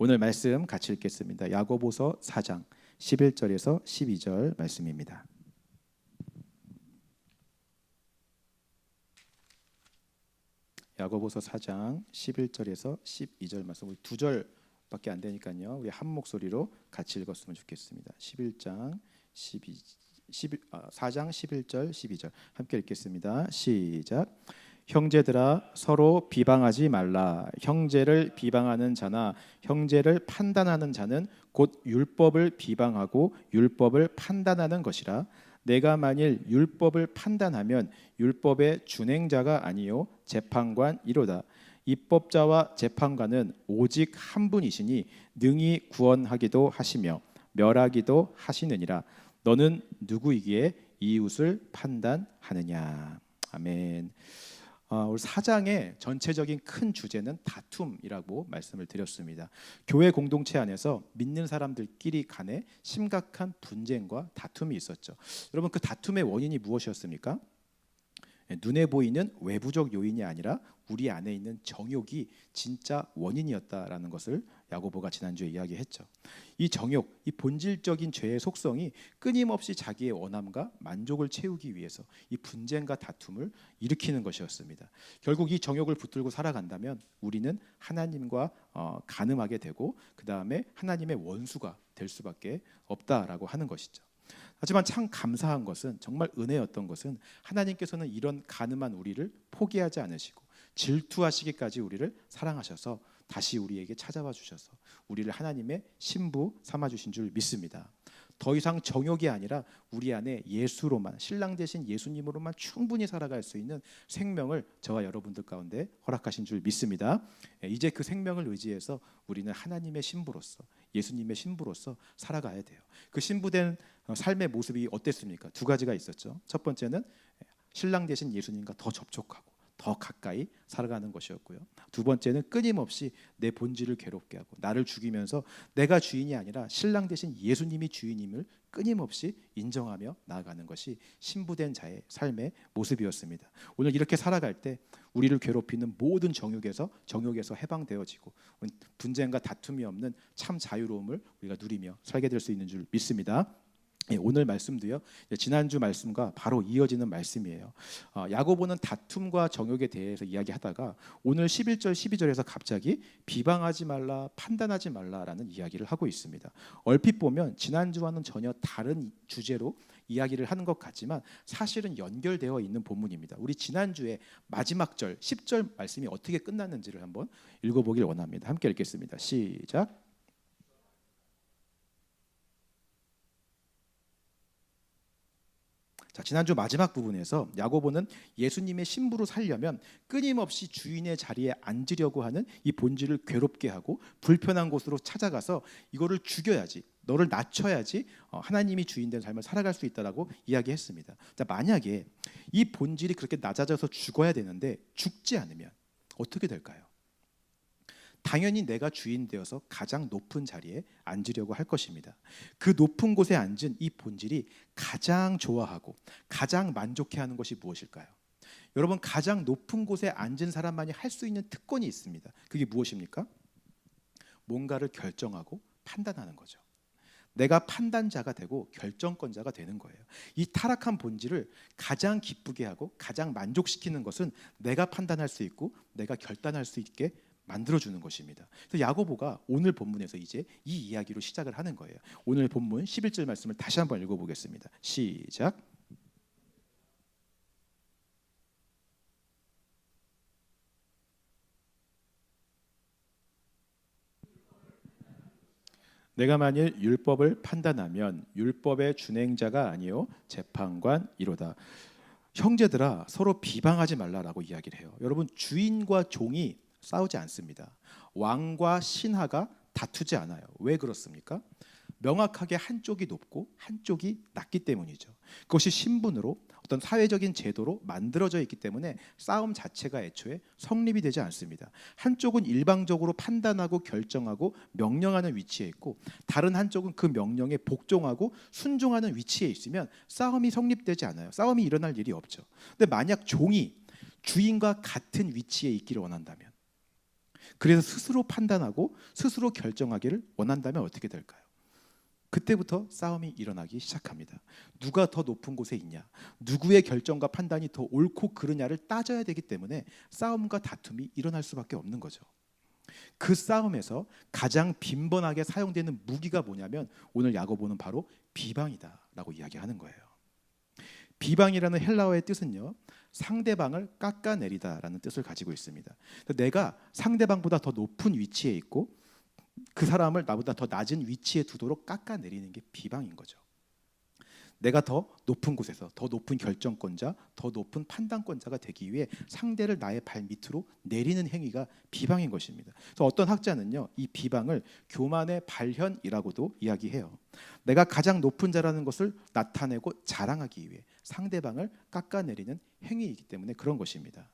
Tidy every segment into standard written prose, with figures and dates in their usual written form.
오늘 말씀 같이 읽겠습니다. 야고보서 4장 11절에서 12절 말씀입니다. 야고보서 4장 11절에서 12절 말씀, 우리 2절밖에 안 되니까요. 우리 한 목소리로 같이 읽었으면 좋겠습니다. 4장 11절 12절 함께 읽겠습니다. 시작. 형제들아 서로 비방하지 말라. 형제를 비방하는 자나 형제를 판단하는 자는 곧 율법을 비방하고 율법을 판단하는 것이라. 내가 만일 율법을 판단하면 율법의 준행자가 아니요 재판관이로다. 입법자와 재판관은 오직 한 분이시니 능히 구원하기도 하시며 멸하기도 하시느니라. 너는 누구이기에 이웃을 판단하느냐. 아멘. 우리 4장의 전체적인 큰 주제는 다툼이라고 말씀을 드렸습니다. 교회 공동체 안에서 믿는 사람들끼리 간에 심각한 분쟁과 다툼이 있었죠. 여러분, 그 다툼의 원인이 무엇이었습니까? 눈에 보이는 외부적 요인이 아니라 우리 안에 있는 정욕이 진짜 원인이었다라는 것을 야고보가 지난주에 이야기했죠. 이 정욕, 이 본질적인 죄의 속성이 끊임없이 자기의 원함과 만족을 채우기 위해서 이 분쟁과 다툼을 일으키는 것이었습니다. 결국 이 정욕을 붙들고 살아간다면 우리는 하나님과 간음하게 되고 그 다음에 하나님의 원수가 될 수밖에 없다라고 하는 것이죠. 하지만 참 감사한 것은, 정말 은혜였던 것은, 하나님께서는 이런 간음한 우리를 포기하지 않으시고 질투하시기까지 우리를 사랑하셔서 다시 우리에게 찾아와 주셔서 우리를 하나님의 신부 삼아 주신 줄 믿습니다. 더 이상 정욕이 아니라 우리 안에 예수로만, 신랑 되신 예수님으로만 충분히 살아갈 수 있는 생명을 저와 여러분들 가운데 허락하신 줄 믿습니다. 이제 그 생명을 의지해서 우리는 하나님의 신부로서, 예수님의 신부로서 살아가야 돼요. 그 신부된 삶의 모습이 어땠습니까? 두 가지가 있었죠. 첫 번째는 신랑 되신 예수님과 더 접촉하고 더 가까이 살아가는 것이었고요. 두 번째는 끊임없이 내 본질을 괴롭게 하고 나를 죽이면서 내가 주인이 아니라 신랑 되신 예수님이 주인임을 끊임없이 인정하며 나아가는 것이 신부된 자의 삶의 모습이었습니다. 오늘 이렇게 살아갈 때 우리를 괴롭히는 모든 정욕에서 해방되어지고 분쟁과 다툼이 없는 참 자유로움을 우리가 누리며 살게 될 수 있는 줄 믿습니다. 오늘 말씀도요, 지난주 말씀과 바로 이어지는 말씀이에요. 야고보는 다툼과 정욕에 대해서 이야기하다가 오늘 11절 12절에서 갑자기 비방하지 말라, 판단하지 말라라는 이야기를 하고 있습니다. 얼핏 보면 지난주와는 전혀 다른 주제로 이야기를 하는 것 같지만 사실은 연결되어 있는 본문입니다. 우리 지난주에 마지막 절 10절 말씀이 어떻게 끝났는지를 한번 읽어보길 원합니다. 함께 읽겠습니다. 시작. 자, 지난주 마지막 부분에서 야고보는 예수님의 신부로 살려면 끊임없이 주인의 자리에 앉으려고 하는 이 본질을 괴롭게 하고 불편한 곳으로 찾아가서 이거를 죽여야지, 너를 낮춰야지 하나님이 주인된 삶을 살아갈 수 있다라고 이야기했습니다. 자, 만약에 이 본질이 그렇게 낮아져서 죽어야 되는데 죽지 않으면 어떻게 될까요? 당연히 내가 주인 되어서 가장 높은 자리에 앉으려고 할 것입니다. 그 높은 곳에 앉은 이 본질이 가장 좋아하고 가장 만족해하는 것이 무엇일까요? 여러분, 가장 높은 곳에 앉은 사람만이 할 수 있는 특권이 있습니다. 그게 무엇입니까? 뭔가를 결정하고 판단하는 거죠. 내가 판단자가 되고 결정권자가 되는 거예요. 이 타락한 본질을 가장 기쁘게 하고 가장 만족시키는 것은 내가 판단할 수 있고 내가 결단할 수 있게 만들어주는 것입니다. 그래서 야고보가 오늘 본문에서 이제 이 이야기로 시작을 하는 거예요. 오늘 본문 11절 말씀을 다시 한번 읽어보겠습니다. 시작. 내가 만일 율법을 판단하면 율법의 준행자가 아니요 재판관이로다. 형제들아 서로 비방하지 말라라고 이야기를 해요. 여러분, 주인과 종이 싸우지 않습니다. 왕과 신하가 다투지 않아요. 왜 그렇습니까? 명확하게 한쪽이 높고 한쪽이 낮기 때문이죠. 그것이 신분으로 어떤 사회적인 제도로 만들어져 있기 때문에 싸움 자체가 애초에 성립이 되지 않습니다. 한쪽은 일방적으로 판단하고 결정하고 명령하는 위치에 있고 다른 한쪽은 그 명령에 복종하고 순종하는 위치에 있으면 싸움이 성립되지 않아요. 싸움이 일어날 일이 없죠. 근데 만약 종이 주인과 같은 위치에 있기를 원한다면, 그래서 스스로 판단하고 스스로 결정하기를 원한다면 어떻게 될까요? 그때부터 싸움이 일어나기 시작합니다. 누가 더 높은 곳에 있냐, 누구의 결정과 판단이 더 옳고 그르냐를 따져야 되기 때문에 싸움과 다툼이 일어날 수밖에 없는 거죠. 그 싸움에서 가장 빈번하게 사용되는 무기가 뭐냐면 오늘 야고보는 바로 비방이다라고 이야기하는 거예요. 비방이라는 헬라어의 뜻은요, 상대방을 깎아내리다라는 뜻을 가지고 있습니다. 내가 상대방보다 더 높은 위치에 있고 그 사람을 나보다 더 낮은 위치에 두도록 깎아내리는 게 비방인 거죠. 내가 더 높은 곳에서 더 높은 결정권자, 더 높은 판단권자가 되기 위해 상대를 나의 발 밑으로 내리는 행위가 비방인 것입니다. 그래서 어떤 학자는요, 이 비방을 교만의 발현이라고도 이야기해요. 내가 가장 높은 자라는 것을 나타내고 자랑하기 위해 상대방을 깎아내리는 행위이기 때문에 그런 것입니다.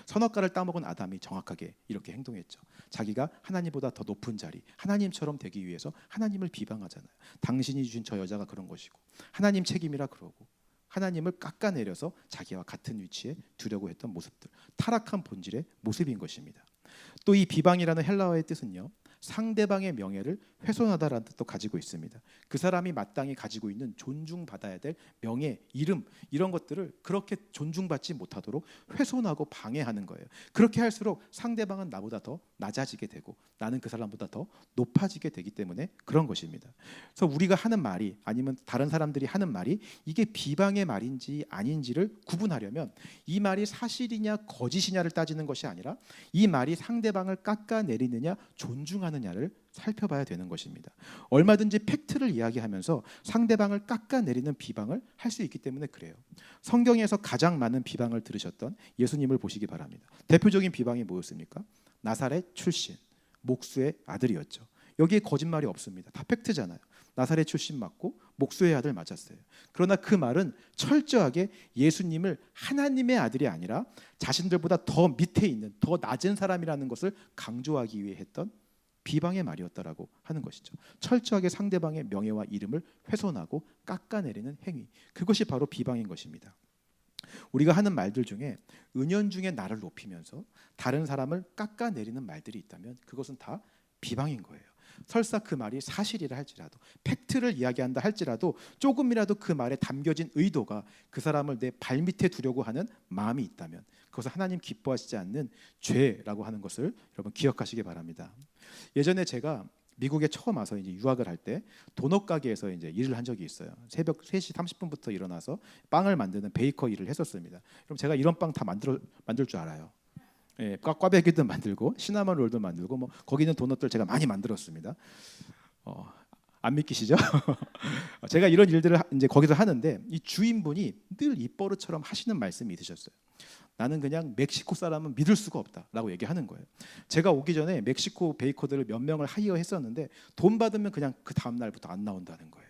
선악과를 따먹은 아담이 정확하게 이렇게 행동했죠. 자기가 하나님보다 더 높은 자리, 하나님처럼 되기 위해서 하나님을 비방하잖아요. 당신이 주신 저 여자가 그런 것이고 하나님 책임이라 그러고 하나님을 깎아내려서 자기와 같은 위치에 두려고 했던 모습들, 타락한 본질의 모습인 것입니다. 또 이 비방이라는 헬라어의 뜻은요, 상대방의 명예를 훼손하다라는 뜻도 가지고 있습니다. 그 사람이 마땅히 가지고 있는 존중받아야 될 명예, 이름 이런 것들을 그렇게 존중받지 못하도록 훼손하고 방해하는 거예요. 그렇게 할수록 상대방은 나보다 더 낮아지게 되고 나는 그 사람보다 더 높아지게 되기 때문에 그런 것입니다. 그래서 우리가 하는 말이 아니면 다른 사람들이 하는 말이 이게 비방의 말인지 아닌지를 구분하려면 이 말이 사실이냐 거짓이냐를 따지는 것이 아니라 이 말이 상대방을 깎아내리느냐 존중하느냐를 살펴봐야 되는 것입니다. 얼마든지 팩트를 이야기하면서 상대방을 깎아내리는 비방을 할 수 있기 때문에 그래요. 성경에서 가장 많은 비방을 들으셨던 예수님을 보시기 바랍니다. 대표적인 비방이 뭐였습니까? 나사렛 출신, 목수의 아들이었죠. 여기에 거짓말이 없습니다. 다 팩트잖아요. 나사렛 출신 맞고 목수의 아들 맞았어요. 그러나 그 말은 철저하게 예수님을 하나님의 아들이 아니라 자신들보다 더 밑에 있는 더 낮은 사람이라는 것을 강조하기 위해 했던 비방의 말이었다라고 하는 것이죠. 철저하게 상대방의 명예와 이름을 훼손하고 깎아내리는 행위, 그것이 바로 비방인 것입니다. 우리가 하는 말들 중에 은연중에 나를 높이면서 다른 사람을 깎아내리는 말들이 있다면 그것은 다 비방인 거예요. 설사 그 말이 사실이라 할지라도, 팩트를 이야기한다 할지라도 조금이라도 그 말에 담겨진 의도가 그 사람을 내 발밑에 두려고 하는 마음이 있다면 그것은 하나님 기뻐하시지 않는 죄라고 하는 것을 여러분 기억하시기 바랍니다. 예전에 제가 미국에 처음 와서 이제 유학을 할 때 도넛 가게에서 이제 일을 한 적이 있어요. 새벽 3시 30분부터 일어나서 빵을 만드는 베이커 일을 했었습니다. 그럼 제가 이런 빵 다 만들 줄 알아요. 예, 꽈배기도 만들고 시나몬 롤도 만들고 뭐 거기 있는 도넛들 제가 많이 만들었습니다. 안 믿기시죠? 제가 이런 일들을 이제 거기서 하는데 이 주인분이 늘 입버릇처럼 하시는 말씀이 있으셨어요. 나는 그냥 멕시코 사람은 믿을 수가 없다라고 얘기하는 거예요. 제가 오기 전에 멕시코 베이커들을 몇 명을 하이어했었는데 돈 받으면 그냥 그 다음 날부터 안 나온다는 거예요.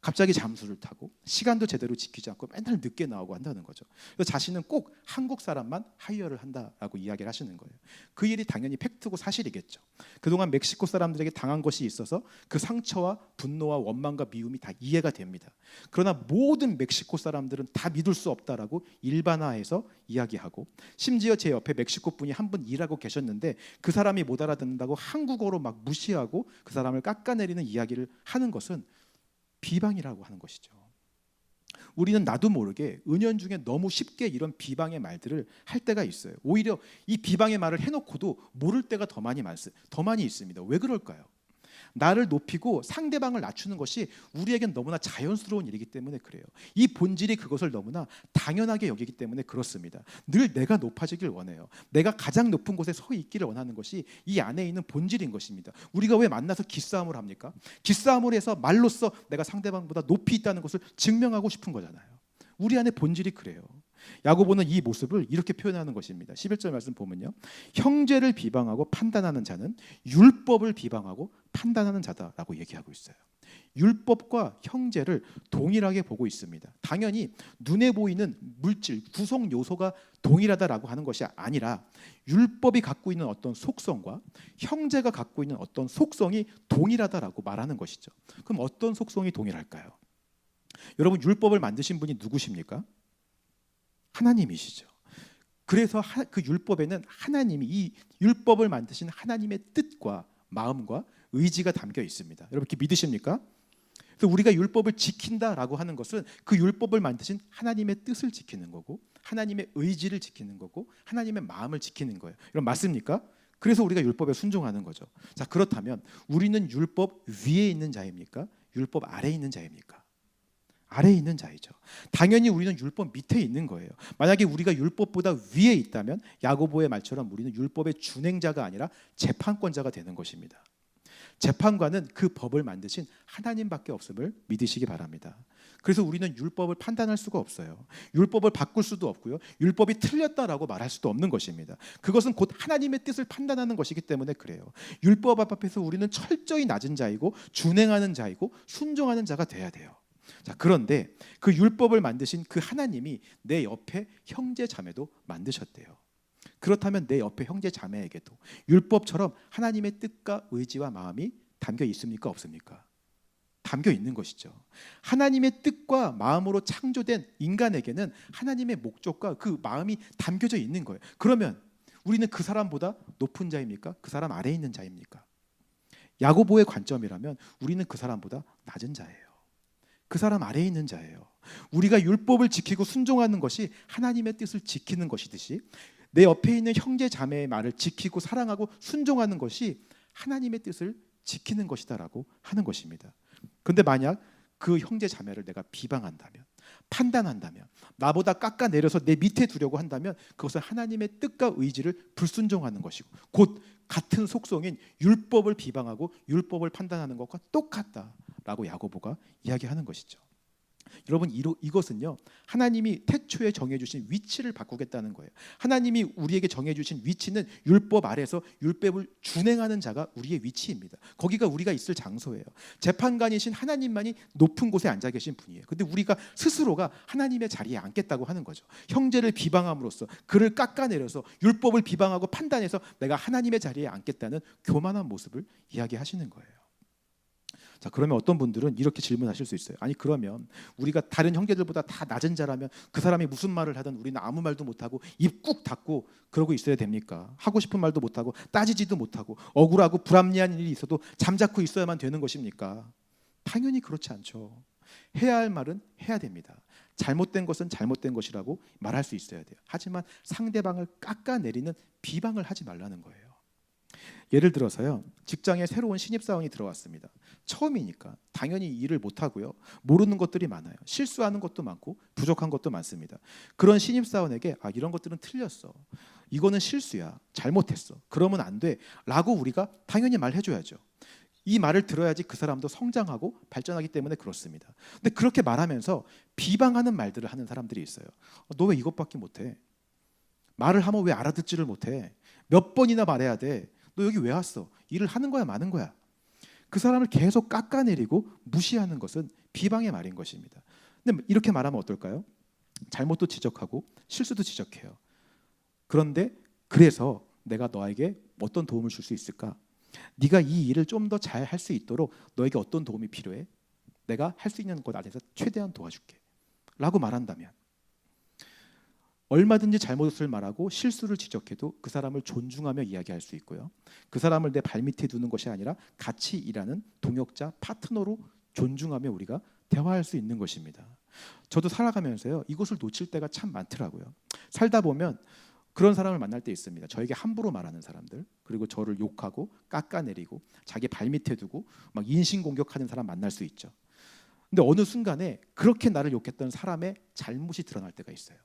갑자기 잠수를 타고 시간도 제대로 지키지 않고 맨날 늦게 나오고 한다는 거죠. 그래서 자신은 꼭 한국 사람만 하이어를 한다라고 이야기를 하시는 거예요. 그 일이 당연히 팩트고 사실이겠죠. 그동안 멕시코 사람들에게 당한 것이 있어서 그 상처와 분노와 원망과 미움이 다 이해가 됩니다. 그러나 모든 멕시코 사람들은 다 믿을 수 없다라고 일반화해서 이야기하고, 심지어 제 옆에 멕시코 분이 한 분 일하고 계셨는데 그 사람이 못 알아듣는다고 한국어로 막 무시하고 그 사람을 깎아내리는 이야기를 하는 것은 비방이라고 하는 것이죠. 우리는 나도 모르게 은연중에 너무 쉽게 이런 비방의 말들을 할 때가 있어요. 오히려 이 비방의 말을 해놓고도 모를 때가 더 많이 있습니다. 왜 그럴까요? 나를 높이고 상대방을 낮추는 것이 우리에겐 너무나 자연스러운 일이기 때문에 그래요. 이 본질이 그것을 너무나 당연하게 여기기 때문에 그렇습니다. 늘 내가 높아지길 원해요. 내가 가장 높은 곳에 서 있기를 원하는 것이 이 안에 있는 본질인 것입니다. 우리가 왜 만나서 기싸움을 합니까? 기싸움을 해서 말로써 내가 상대방보다 높이 있다는 것을 증명하고 싶은 거잖아요. 우리 안에 본질이 그래요. 야고보는 이 모습을 이렇게 표현하는 것입니다. 11절 말씀 보면요, 형제를 비방하고 판단하는 자는 율법을 비방하고 판단하는 자다라고 얘기하고 있어요. 율법과 형제를 동일하게 보고 있습니다. 당연히 눈에 보이는 물질, 구성 요소가 동일하다라고 하는 것이 아니라 율법이 갖고 있는 어떤 속성과 형제가 갖고 있는 어떤 속성이 동일하다라고 말하는 것이죠. 그럼 어떤 속성이 동일할까요? 여러분, 율법을 만드신 분이 누구십니까? 하나님이시죠. 그래서 그 율법에는 하나님이 이 율법을 만드신 하나님의 뜻과 마음과 의지가 담겨 있습니다. 여러분 이렇게 믿으십니까? 그래서 우리가 율법을 지킨다라고 하는 것은 그 율법을 만드신 하나님의 뜻을 지키는 거고 하나님의 의지를 지키는 거고 하나님의 마음을 지키는 거예요. 여러분 맞습니까? 그래서 우리가 율법에 순종하는 거죠. 자, 그렇다면 우리는 율법 위에 있는 자입니까? 율법 아래에 있는 자입니까? 아래에 있는 자이죠. 당연히 우리는 율법 밑에 있는 거예요. 만약에 우리가 율법보다 위에 있다면 야고보의 말처럼 우리는 율법의 준행자가 아니라 재판권자가 되는 것입니다. 재판관은 그 법을 만드신 하나님밖에 없음을 믿으시기 바랍니다. 그래서 우리는 율법을 판단할 수가 없어요. 율법을 바꿀 수도 없고요. 율법이 틀렸다라고 말할 수도 없는 것입니다. 그것은 곧 하나님의 뜻을 판단하는 것이기 때문에 그래요. 율법 앞에서 우리는 철저히 낮은 자이고 준행하는 자이고 순종하는 자가 돼야 돼요. 자, 그런데 그 율법을 만드신 그 하나님이 내 옆에 형제 자매도 만드셨대요. 그렇다면 내 옆에 형제 자매에게도 율법처럼 하나님의 뜻과 의지와 마음이 담겨 있습니까? 없습니까? 담겨 있는 것이죠. 하나님의 뜻과 마음으로 창조된 인간에게는 하나님의 목적과 그 마음이 담겨져 있는 거예요. 그러면 우리는 그 사람보다 높은 자입니까? 그 사람 아래에 있는 자입니까? 야고보의 관점이라면 우리는 그 사람보다 낮은 자예요. 그 사람 아래에 있는 자예요. 우리가 율법을 지키고 순종하는 것이 하나님의 뜻을 지키는 것이듯이 내 옆에 있는 형제 자매의 말을 지키고 사랑하고 순종하는 것이 하나님의 뜻을 지키는 것이다라고 하는 것입니다. 그런데 만약 그 형제 자매를 내가 비방한다면, 판단한다면, 나보다 깎아내려서 내 밑에 두려고 한다면 그것은 하나님의 뜻과 의지를 불순종하는 것이고 곧 같은 속성인 율법을 비방하고 율법을 판단하는 것과 똑같다라고 야고보가 이야기하는 것이죠. 여러분 이것은요 하나님이 태초에 정해주신 위치를 바꾸겠다는 거예요. 하나님이 우리에게 정해주신 위치는 율법 아래서 율법을 준행하는 자가 우리의 위치입니다. 거기가 우리가 있을 장소예요. 재판관이신 하나님만이 높은 곳에 앉아 계신 분이에요. 근데 우리가 스스로가 하나님의 자리에 앉겠다고 하는 거죠. 형제를 비방함으로써 그를 깎아내려서 율법을 비방하고 판단해서 내가 하나님의 자리에 앉겠다는 교만한 모습을 이야기하시는 거예요. 자, 그러면 어떤 분들은 이렇게 질문하실 수 있어요. 아니 그러면 우리가 다른 형제들보다 다 낮은 자라면 그 사람이 무슨 말을 하든 우리는 아무 말도 못하고 입 꾹 닫고 그러고 있어야 됩니까? 하고 싶은 말도 못하고 따지지도 못하고 억울하고 불합리한 일이 있어도 잠자코 있어야만 되는 것입니까? 당연히 그렇지 않죠. 해야 할 말은 해야 됩니다. 잘못된 것은 잘못된 것이라고 말할 수 있어야 돼요. 하지만 상대방을 깎아내리는 비방을 하지 말라는 거예요. 예를 들어서요, 직장에 새로운 신입사원이 들어왔습니다. 처음이니까 당연히 일을 못하고요, 모르는 것들이 많아요. 실수하는 것도 많고 부족한 것도 많습니다. 그런 신입사원에게 이런 것들은 틀렸어, 이거는 실수야, 잘못했어, 그러면 안 돼 라고 우리가 당연히 말해줘야죠. 이 말을 들어야지 그 사람도 성장하고 발전하기 때문에 그렇습니다. 근데 그렇게 말하면서 비방하는 말들을 하는 사람들이 있어요. 너 왜 이것밖에 못해? 말을 하면 왜 알아듣지를 못해? 몇 번이나 말해야 돼? 너 여기 왜 왔어? 일을 하는 거야 마는 거야? 그 사람을 계속 깎아내리고 무시하는 것은 비방의 말인 것입니다. 근데 이렇게 말하면 어떨까요? 잘못도 지적하고 실수도 지적해요. 그런데 그래서 내가 너에게 어떤 도움을 줄 수 있을까? 네가 이 일을 좀 더 잘 할 수 있도록 너에게 어떤 도움이 필요해? 내가 할 수 있는 것 안에서 최대한 도와줄게 라고 말한다면 얼마든지 잘못을 말하고 실수를 지적해도 그 사람을 존중하며 이야기할 수 있고요. 그 사람을 내 발밑에 두는 것이 아니라 같이 일하는 동역자, 파트너로 존중하며 우리가 대화할 수 있는 것입니다. 저도 살아가면서요, 이것을 놓칠 때가 참 많더라고요. 살다 보면 그런 사람을 만날 때 있습니다. 저에게 함부로 말하는 사람들, 그리고 저를 욕하고 깎아내리고 자기 발밑에 두고 막 인신공격하는 사람 만날 수 있죠. 근데 어느 순간에 그렇게 나를 욕했던 사람의 잘못이 드러날 때가 있어요.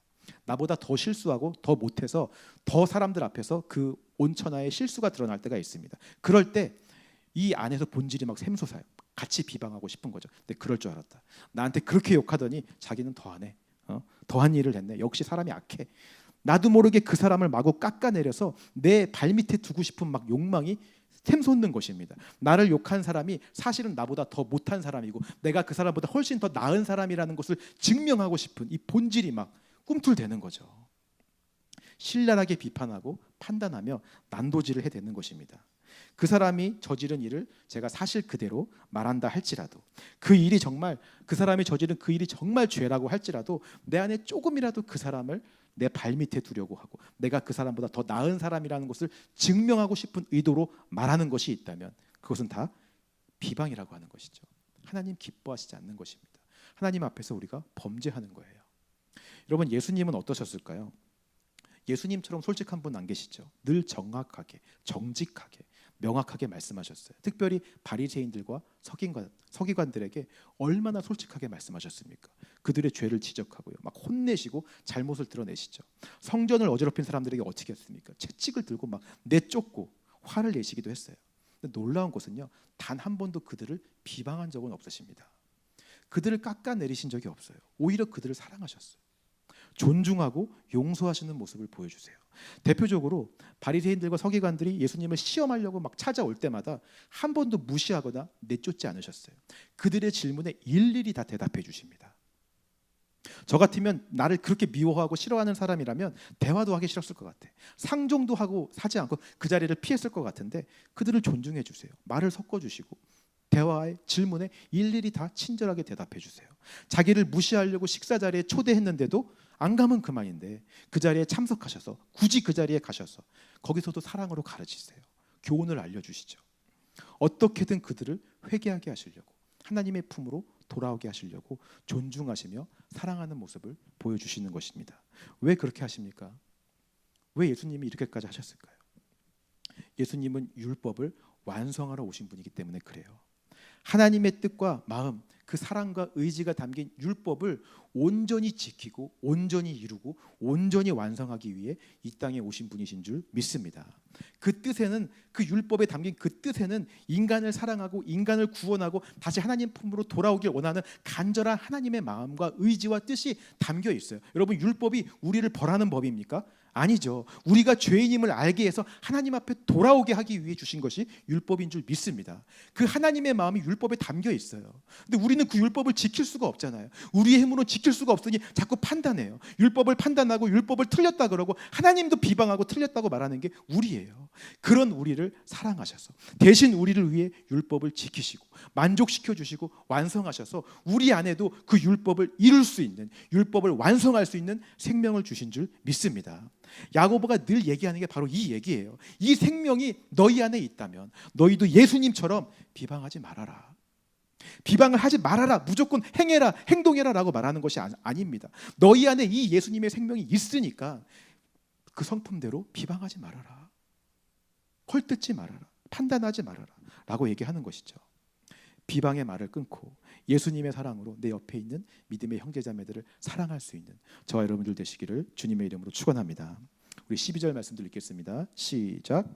나보다 더 실수하고 더 못해서 더 사람들 앞에서 그 온천하의 실수가 드러날 때가 있습니다. 그럴 때 이 안에서 본질이 막 샘솟아요. 같이 비방하고 싶은 거죠. 근데 그럴 줄 알았다. 나한테 그렇게 욕하더니 자기는 더하네. 더한 일을 했네. 역시 사람이 악해. 나도 모르게 그 사람을 마구 깎아내려서 내 발밑에 두고 싶은 막 욕망이 샘솟는 것입니다. 나를 욕한 사람이 사실은 나보다 더 못한 사람이고 내가 그 사람보다 훨씬 더 나은 사람이라는 것을 증명하고 싶은 이 본질이 막 꿈틀대는 거죠. 신랄하게 비판하고 판단하며 난도질을 해대는 것입니다. 그 사람이 저지른 일을 제가 사실 그대로 말한다 할지라도 그 일이 정말 그 사람이 저지른 그 일이 정말 죄라고 할지라도 내 안에 조금이라도 그 사람을 내 발밑에 두려고 하고 내가 그 사람보다 더 나은 사람이라는 것을 증명하고 싶은 의도로 말하는 것이 있다면 그것은 다 비방이라고 하는 것이죠. 하나님 기뻐하시지 않는 것입니다. 하나님 앞에서 우리가 범죄하는 거예요. 여러분, 예수님은 어떠셨을까요? 예수님처럼 솔직한 분 안 계시죠. 늘 정확하게, 정직하게, 명확하게 말씀하셨어요. 특별히 바리새인들과 서기관들에게 얼마나 솔직하게 말씀하셨습니까? 그들의 죄를 지적하고요, 막 혼내시고 잘못을 드러내시죠. 성전을 어지럽힌 사람들에게 어떻게 했습니까? 채찍을 들고 막 내쫓고 화를 내시기도 했어요. 근데 놀라운 것은요, 단 한 번도 그들을 비방한 적은 없으십니다. 그들을 깎아내리신 적이 없어요. 오히려 그들을 사랑하셨어요. 존중하고 용서하시는 모습을 보여주세요. 대표적으로 바리새인들과 서기관들이 예수님을 시험하려고 막 찾아올 때마다 한 번도 무시하거나 내쫓지 않으셨어요. 그들의 질문에 일일이 다 대답해 주십니다. 저 같으면 나를 그렇게 미워하고 싫어하는 사람이라면 대화도 하기 싫었을 것 같아. 상종도 하고 하지 않고 그 자리를 피했을 것 같은데 그들을 존중해 주세요. 말을 섞어 주시고 대화의 질문에 일일이 다 친절하게 대답해 주세요. 자기를 무시하려고 식사 자리에 초대했는데도 안 가면 그만인데 그 자리에 참석하셔서 굳이 그 자리에 가셔서 거기서도 사랑으로 가르치세요. 교훈을 알려주시죠. 어떻게든 그들을 회개하게 하시려고, 하나님의 품으로 돌아오게 하시려고 존중하시며 사랑하는 모습을 보여주시는 것입니다. 왜 그렇게 하십니까? 왜 예수님이 이렇게까지 하셨을까요? 예수님은 율법을 완성하러 오신 분이기 때문에 그래요. 하나님의 뜻과 마음, 그 사랑과 의지가 담긴 율법을 온전히 지키고 온전히 이루고 온전히 완성하기 위해 이 땅에 오신 분이신 줄 믿습니다. 그 뜻에는, 그 율법에 담긴 그 뜻에는 인간을 사랑하고 인간을 구원하고 다시 하나님 품으로 돌아오길 원하는 간절한 하나님의 마음과 의지와 뜻이 담겨 있어요. 여러분, 율법이 우리를 벌하는 법입니까? 아니죠. 우리가 죄인임을 알게 해서 하나님 앞에 돌아오게 하기 위해 주신 것이 율법인 줄 믿습니다. 그 하나님의 마음이 율법에 담겨 있어요. 근데 우리는 그 율법을 지킬 수가 없잖아요. 우리의 힘으로 지킬 수가 없으니 자꾸 판단해요. 율법을 판단하고 율법을 틀렸다 그러고 하나님도 비방하고 틀렸다고 말하는 게 우리예요. 그런 우리를 사랑하셔서 대신 우리를 위해 율법을 지키시고 만족시켜 주시고 완성하셔서 우리 안에도 그 율법을 이룰 수 있는, 율법을 완성할 수 있는 생명을 주신 줄 믿습니다. 야고보가 늘 얘기하는 게 바로 이 얘기예요. 이 생명이 너희 안에 있다면 너희도 예수님처럼 비방하지 말아라. 비방을 하지 말아라. 무조건 행해라, 행동해라 라고 말하는 것이 아닙니다. 너희 안에 이 예수님의 생명이 있으니까 그 성품대로 비방하지 말아라. 헐뜯지 말아라. 판단하지 말아라 라고 얘기하는 것이죠. 비방의 말을 끊고 예수님의 사랑으로 내 옆에 있는 믿음의 형제자매들을 사랑할 수 있는 저와 여러분들 되시기를 주님의 이름으로 축원합니다. 우리 12절 말씀들 읽겠습니다. 시작.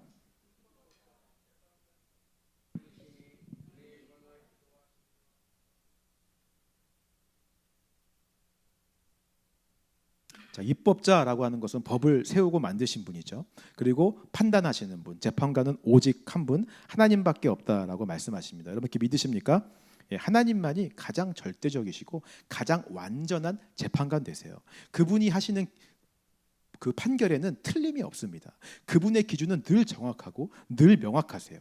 자, 입법자라고 하는 것은 법을 세우고 만드신 분이죠. 그리고 판단하시는 분, 재판관은 오직 한 분, 하나님밖에 없다라고 말씀하십니다. 여러분, 이렇게 믿으십니까? 예, 하나님만이 가장 절대적이시고 가장 완전한 재판관 되세요. 그분이 하시는 그 판결에는 틀림이 없습니다. 그분의 기준은 늘 정확하고 늘 명확하세요.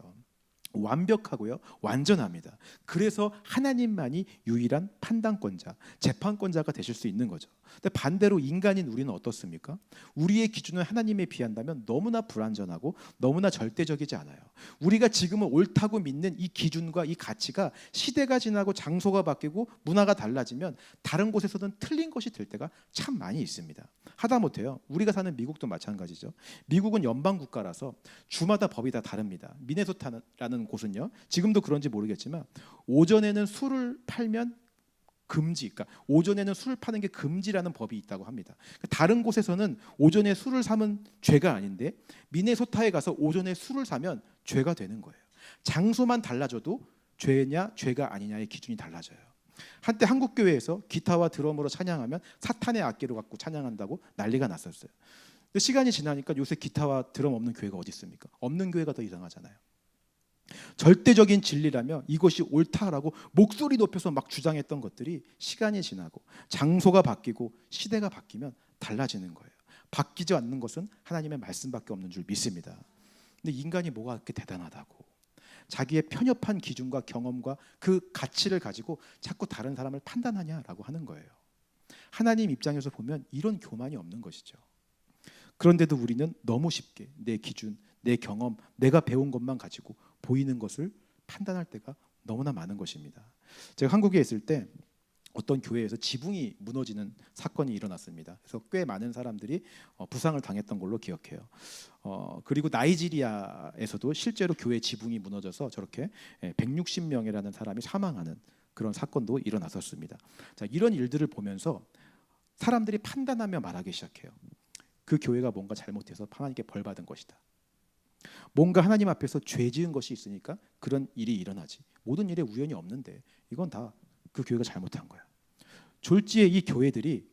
완벽하고요, 완전합니다. 그래서 하나님만이 유일한 판단권자, 재판권자가 되실 수 있는 거죠. 근데 반대로 인간인 우리는 어떻습니까? 우리의 기준을 하나님에 비한다면 너무나 불완전하고 너무나 절대적이지 않아요. 우리가 지금은 옳다고 믿는 이 기준과 이 가치가 시대가 지나고 장소가 바뀌고 문화가 달라지면 다른 곳에서는 틀린 것이 될 때가 참 많이 있습니다. 하다못해요, 우리가 사는 미국도 마찬가지죠. 미국은 연방 국가라서 주마다 법이 다 다릅니다. 미네소타라는 곳은요, 지금도 그런지 모르겠지만 오전에는 술을 팔면 금지, 그러니까 오전에는 술을 파는 게 금지라는 법이 있다고 합니다. 다른 곳에서는 오전에 술을 사면 죄가 아닌데 미네소타에 가서 오전에 술을 사면 죄가 되는 거예요. 장소만 달라져도 죄냐 죄가 아니냐의 기준이 달라져요. 한때 한국 교회에서 기타와 드럼으로 찬양하면 사탄의 악기로 갖고 찬양한다고 난리가 났었어요. 근데 시간이 지나니까 요새 기타와 드럼 없는 교회가 어디 있습니까? 없는 교회가 더 이상하잖아요. 절대적인 진리라며 이것이 옳다라고 목소리 높여서 막 주장했던 것들이 시간이 지나고 장소가 바뀌고 시대가 바뀌면 달라지는 거예요. 바뀌지 않는 것은 하나님의 말씀밖에 없는 줄 믿습니다. 근데 인간이 뭐가 그렇게 대단하다고 자기의 편협한 기준과 경험과 그 가치를 가지고 자꾸 다른 사람을 판단하냐라고 하는 거예요. 하나님 입장에서 보면 이런 교만이 없는 것이죠. 그런데도 우리는 너무 쉽게 내 기준, 내 경험, 내가 배운 것만 가지고 보이는 것을 판단할 때가 너무나 많은 것입니다. 제가 한국에 있을 때 어떤 교회에서 지붕이 무너지는 사건이 일어났습니다. 그래서 꽤 많은 사람들이 부상을 당했던 걸로 기억해요. 그리고 나이지리아에서도 실제로 교회 지붕이 무너져서 저렇게 160명이라는 사람이 사망하는 그런 사건도 일어났었습니다. 자, 이런 일들을 보면서 사람들이 판단하며 말하기 시작해요. 그 교회가 뭔가 잘못해서 하나님께 벌 받은 것이다. 뭔가 하나님 앞에서 죄 지은 것이 있으니까 그런 일이 일어나지. 모든 일에 우연이 없는데 이건 다 그 교회가 잘못한 거야. 졸지에 이 교회들이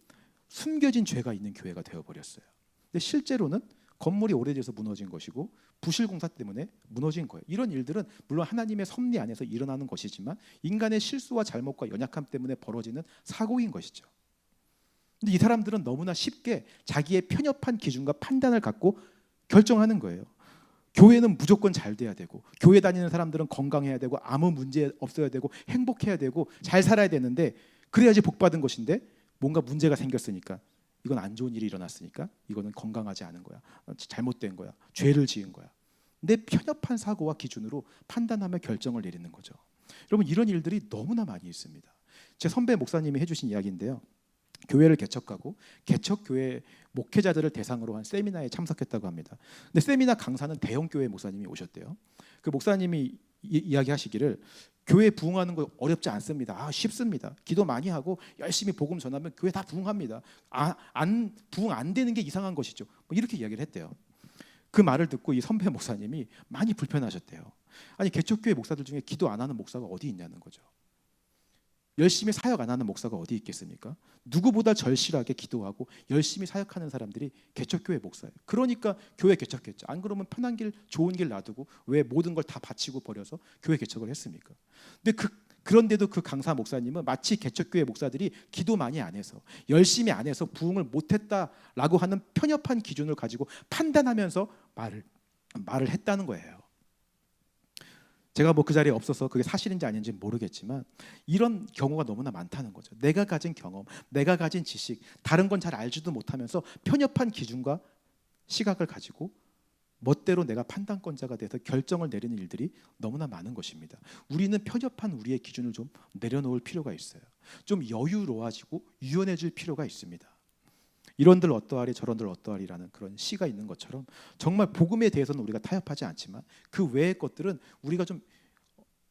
숨겨진 죄가 있는 교회가 되어버렸어요. 근데 실제로는 건물이 오래돼서 무너진 것이고 부실 공사 때문에 무너진 거예요. 이런 일들은 물론 하나님의 섭리 안에서 일어나는 것이지만 인간의 실수와 잘못과 연약함 때문에 벌어지는 사고인 것이죠. 근데 이 사람들은 너무나 쉽게 자기의 편협한 기준과 판단을 갖고 결정하는 거예요. 교회는 무조건 잘 돼야 되고, 교회 다니는 사람들은 건강해야 되고, 아무 문제 없어야 되고, 행복해야 되고, 잘 살아야 되는데 그래야지 복 받은 것인데 뭔가 문제가 생겼으니까, 이건 안 좋은 일이 일어났으니까 이거는 건강하지 않은 거야, 잘못된 거야, 죄를 지은 거야. 내 편협한 사고와 기준으로 판단하며 결정을 내리는 거죠. 여러분, 이런 일들이 너무나 많이 있습니다. 제 선배 목사님이 해주신 이야기인데요. 교회를 개척하고 개척교회 목회자들을 대상으로 한 세미나에 참석했다고 합니다. 근데 세미나 강사는 대형 교회 목사님이 오셨대요. 그 목사님이 이야기하시기를 교회 부흥하는 거 어렵지 않습니다. 쉽습니다. 기도 많이 하고 열심히 복음 전하면 교회 다 부흥합니다. 부흥 안 되는 게 이상한 것이죠. 뭐 이렇게 이야기를 했대요. 그 말을 듣고 이 선배 목사님이 많이 불편하셨대요. 아니, 개척교회 목사들 중에 기도 안 하는 목사가 어디 있냐는 거죠. 열심히 사역 안 하는 목사가 어디 있겠습니까? 누구보다 절실하게 기도하고 열심히 사역하는 사람들이 개척교회 목사예요. 그러니까 교회 개척했죠. 안 그러면 편한 길, 좋은 길 놔두고 왜 모든 걸 다 바치고 버려서 교회 개척을 했습니까? 근데 그런데도 그 강사 목사님은 마치 개척교회 목사들이 기도 많이 안 해서, 열심히 안 해서 부흥을 못했다라고 하는 편협한 기준을 가지고 판단하면서 말을 했다는 거예요. 제가 뭐 그 자리에 없어서 그게 사실인지 아닌지 모르겠지만 이런 경우가 너무나 많다는 거죠. 내가 가진 경험, 내가 가진 지식, 다른 건 잘 알지도 못하면서 편협한 기준과 시각을 가지고 멋대로 내가 판단권자가 돼서 결정을 내리는 일들이 너무나 많은 것입니다. 우리는 편협한 우리의 기준을 좀 내려놓을 필요가 있어요. 좀 여유로워지고 유연해질 필요가 있습니다. 이런들 어떠하리 저런들 어떠하리라는 그런 시가 있는 것처럼 정말 복음에 대해서는 우리가 타협하지 않지만 그 외의 것들은 우리가 좀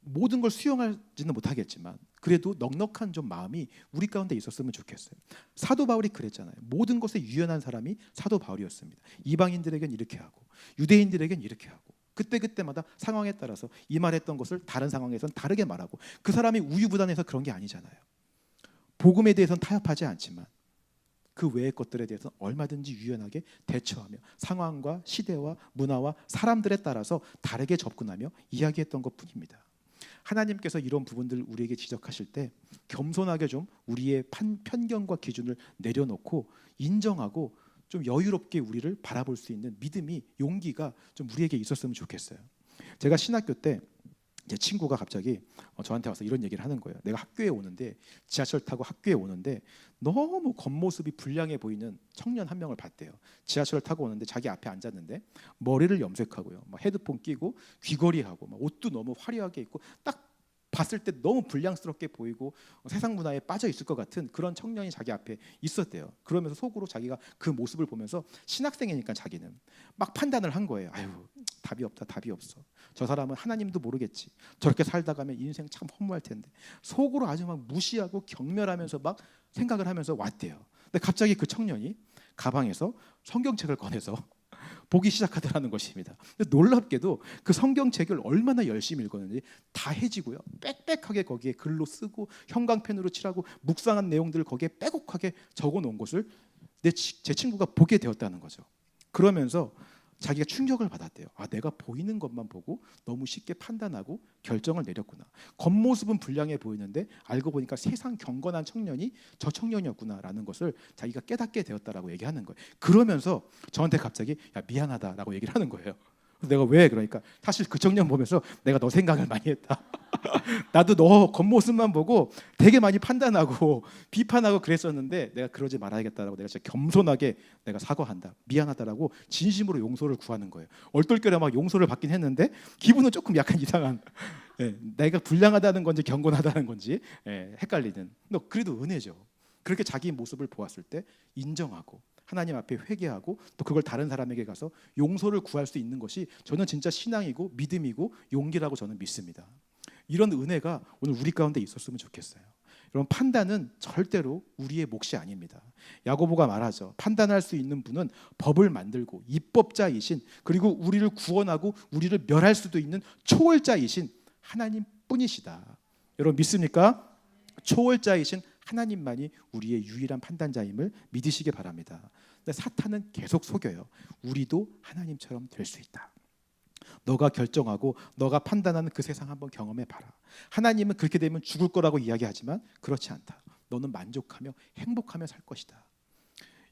모든 걸 수용하지는 못하겠지만 그래도 넉넉한 좀 마음이 우리 가운데 있었으면 좋겠어요. 사도 바울이 그랬잖아요. 모든 것에 유연한 사람이 사도 바울이었습니다. 이방인들에겐 이렇게 하고 유대인들에겐 이렇게 하고 그때그때마다 상황에 따라서 이 말했던 것을 다른 상황에서는 다르게 말하고 그 사람이 우유부단해서 그런 게 아니잖아요. 복음에 대해서는 타협하지 않지만 그 외의 것들에 대해서 얼마든지 유연하게 대처하며 상황과 시대와 문화와 사람들에 따라서 다르게 접근하며 이야기했던 것뿐입니다. 하나님께서 이런 부분들을 우리에게 지적하실 때 겸손하게 좀 우리의 편견과 기준을 내려놓고 인정하고 좀 여유롭게 우리를 바라볼 수 있는 믿음이, 용기가 좀 우리에게 있었으면 좋겠어요. 제가 신학교 때 제 친구가 갑자기 저한테 와서 이런 얘기를 하는 거예요. 내가 학교에 오는데, 지하철 타고 학교에 오는데 너무 겉모습이 불량해 보이는 청년 한 명을 봤대요. 지하철을 타고 오는데 자기 앞에 앉았는데 머리를 염색하고요, 막 헤드폰 끼고 귀걸이하고 막 옷도 너무 화려하게 입고 딱 봤을 때 너무 불량스럽게 보이고 세상 문화에 빠져 있을 것 같은 그런 청년이 자기 앞에 있었대요. 그러면서 속으로 자기가 그 모습을 보면서, 신학생이니까 자기는 막 판단을 한 거예요. 아유, 답이 없다, 답이 없어. 저 사람은 하나님도 모르겠지. 저렇게 살다 가면 인생 참 허무할 텐데. 속으로 아주 막 무시하고 경멸하면서 막 생각을 하면서 왔대요. 근데 갑자기 그 청년이 가방에서 성경책을 꺼내서 보기 시작하더라는 것입니다. 놀랍게도 그 성경책을 얼마나 열심히 읽었는지 다 해지고요, 빽빽하게 거기에 글로 쓰고 형광펜으로 칠하고 묵상한 내용들을 거기에 빼곡하게 적어놓은 것을 제 친구가 보게 되었다는 거죠. 그러면서 자기가 충격을 받았대요. 아, 내가 보이는 것만 보고 너무 쉽게 판단하고 결정을 내렸구나. 겉모습은 불량해 보이는데 알고 보니까 세상 경건한 청년이 저 청년이었구나라는 것을 자기가 깨닫게 되었다라고 얘기하는 거예요. 그러면서 저한테 갑자기 야, 미안하다라고 얘기를 하는 거예요. 내가 왜 그러니까 사실 그 청년 보면서 내가 너 생각을 많이 했다. 나도 너 겉모습만 보고 되게 많이 판단하고 비판하고 그랬었는데 내가 그러지 말아야겠다라고 내가 진짜 겸손하게 내가 사과한다. 미안하다라고 진심으로 용서를 구하는 거예요. 얼떨결에 막 용서를 받긴 했는데 기분은 조금 약간 이상한. 예, 내가 불량하다는 건지 경건하다는 건지 헷갈리는. 그래도 은혜죠. 그렇게 자기 모습을 보았을 때 인정하고 하나님 앞에 회개하고 또 그걸 다른 사람에게 가서 용서를 구할 수 있는 것이 저는 진짜 신앙이고 믿음이고 용기라고 저는 믿습니다. 이런 은혜가 오늘 우리 가운데 있었으면 좋겠어요. 여러분, 판단은 절대로 우리의 몫이 아닙니다. 야고보가 말하죠. 판단할 수 있는 분은 법을 만들고 입법자이신, 그리고 우리를 구원하고 우리를 멸할 수도 있는 초월자이신 하나님뿐이시다. 여러분 믿습니까? 초월자이신 하나님만이 우리의 유일한 판단자임을 믿으시기 바랍니다. 근데 사탄은 계속 속여요. 우리도 하나님처럼 될 수 있다. 너가 결정하고 너가 판단하는 그 세상 한번 경험해 봐라. 하나님은 그렇게 되면 죽을 거라고 이야기하지만 그렇지 않다. 너는 만족하며 행복하며 살 것이다.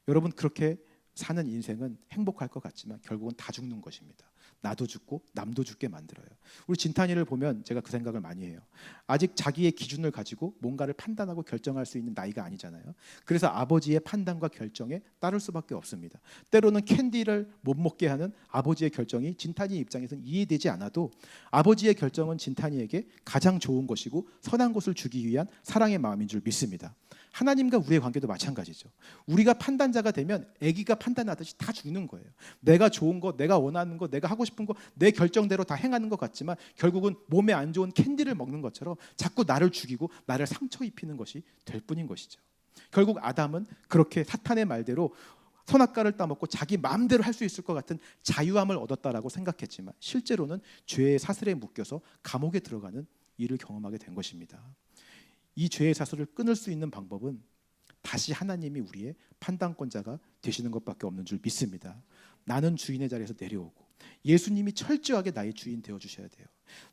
여러분, 그렇게 사는 인생은 행복할 것 같지만 결국은 다 죽는 것입니다. 나도 죽고 남도 죽게 만들어요. 우리 진탄이를 보면 제가 그 생각을 많이 해요. 아직 자기의 기준을 가지고 뭔가를 판단하고 결정할 수 있는 나이가 아니잖아요. 그래서 아버지의 판단과 결정에 따를 수밖에 없습니다. 때로는 캔디를 못 먹게 하는 아버지의 결정이 진탄이 입장에서는 이해되지 않아도 아버지의 결정은 진탄이에게 가장 좋은 것이고 선한 것을 주기 위한 사랑의 마음인 줄 믿습니다. 하나님과 우리의 관계도 마찬가지죠. 우리가 판단자가 되면 아기가 판단하듯이 다 죽는 거예요. 내가 좋은 거, 내가 원하는 거, 내가 하고 싶은 거, 내 결정대로 다 행하는 것 같지만 결국은 몸에 안 좋은 캔디를 먹는 것처럼 자꾸 나를 죽이고 나를 상처 입히는 것이 될 뿐인 것이죠. 결국 아담은 그렇게 사탄의 말대로 선악과를 따먹고 자기 마음대로 할 수 있을 것 같은 자유함을 얻었다라고 생각했지만 실제로는 죄의 사슬에 묶여서 감옥에 들어가는 일을 경험하게 된 것입니다. 이 죄의 사슬을 끊을 수 있는 방법은 다시 하나님이 우리의 판단권자가 되시는 것밖에 없는 줄 믿습니다. 나는 주인의 자리에서 내려오고 예수님이 철저하게 나의 주인 되어주셔야 돼요.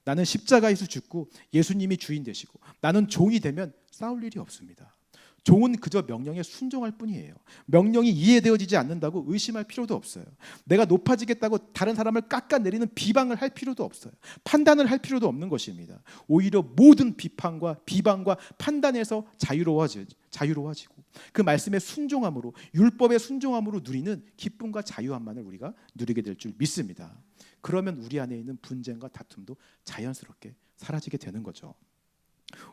나는 십자가에서 죽고 예수님이 주인 되시고 나는 종이 되면 싸울 일이 없습니다. 종은 그저 명령에 순종할 뿐이에요. 명령이 이해되어지지 않는다고 의심할 필요도 없어요. 내가 높아지겠다고 다른 사람을 깎아내리는 비방을 할 필요도 없어요. 판단을 할 필요도 없는 것입니다. 오히려 모든 비판과 비방과 판단에서 자유로워지고 그 말씀에 순종함으로, 율법에 순종함으로 누리는 기쁨과 자유함만을 우리가 누리게 될 줄 믿습니다. 그러면 우리 안에 있는 분쟁과 다툼도 자연스럽게 사라지게 되는 거죠.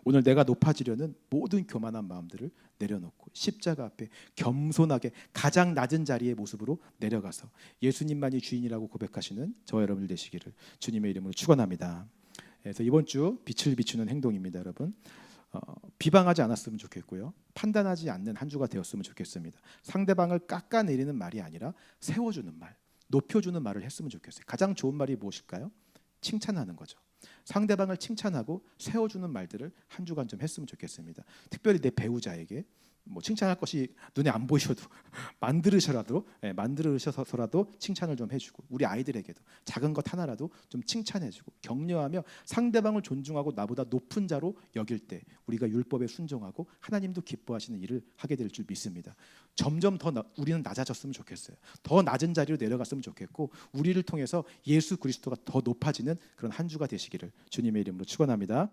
오늘 내가 높아지려는 모든 교만한 마음들을 내려놓고 십자가 앞에 겸손하게 가장 낮은 자리의 모습으로 내려가서 예수님만이 주인이라고 고백하시는 저와 여러분들 되시기를 주님의 이름으로 축원합니다. 그래서 이번 주 빛을 비추는 행동입니다. 여러분, 비방하지 않았으면 좋겠고요. 판단하지 않는 한 주가 되었으면 좋겠습니다. 상대방을 깎아내리는 말이 아니라 세워주는 말, 높여주는 말을 했으면 좋겠어요. 가장 좋은 말이 무엇일까요? 칭찬하는 거죠. 상대방을 칭찬하고 세워주는 말들을 한 주간 좀 했으면 좋겠습니다. 특별히 내 배우자에게 뭐 칭찬할 것이 눈에 안 보이셔도 만들으셔서라도 칭찬을 좀 해주고, 우리 아이들에게도 작은 것 하나라도 좀 칭찬해주고 격려하며 상대방을 존중하고 나보다 높은 자로 여길 때 우리가 율법에 순종하고 하나님도 기뻐하시는 일을 하게 될 줄 믿습니다. 점점 더 우리는 낮아졌으면 좋겠어요. 더 낮은 자리로 내려갔으면 좋겠고 우리를 통해서 예수 그리스도가 더 높아지는 그런 한 주가 되시기를 주님의 이름으로 축원합니다.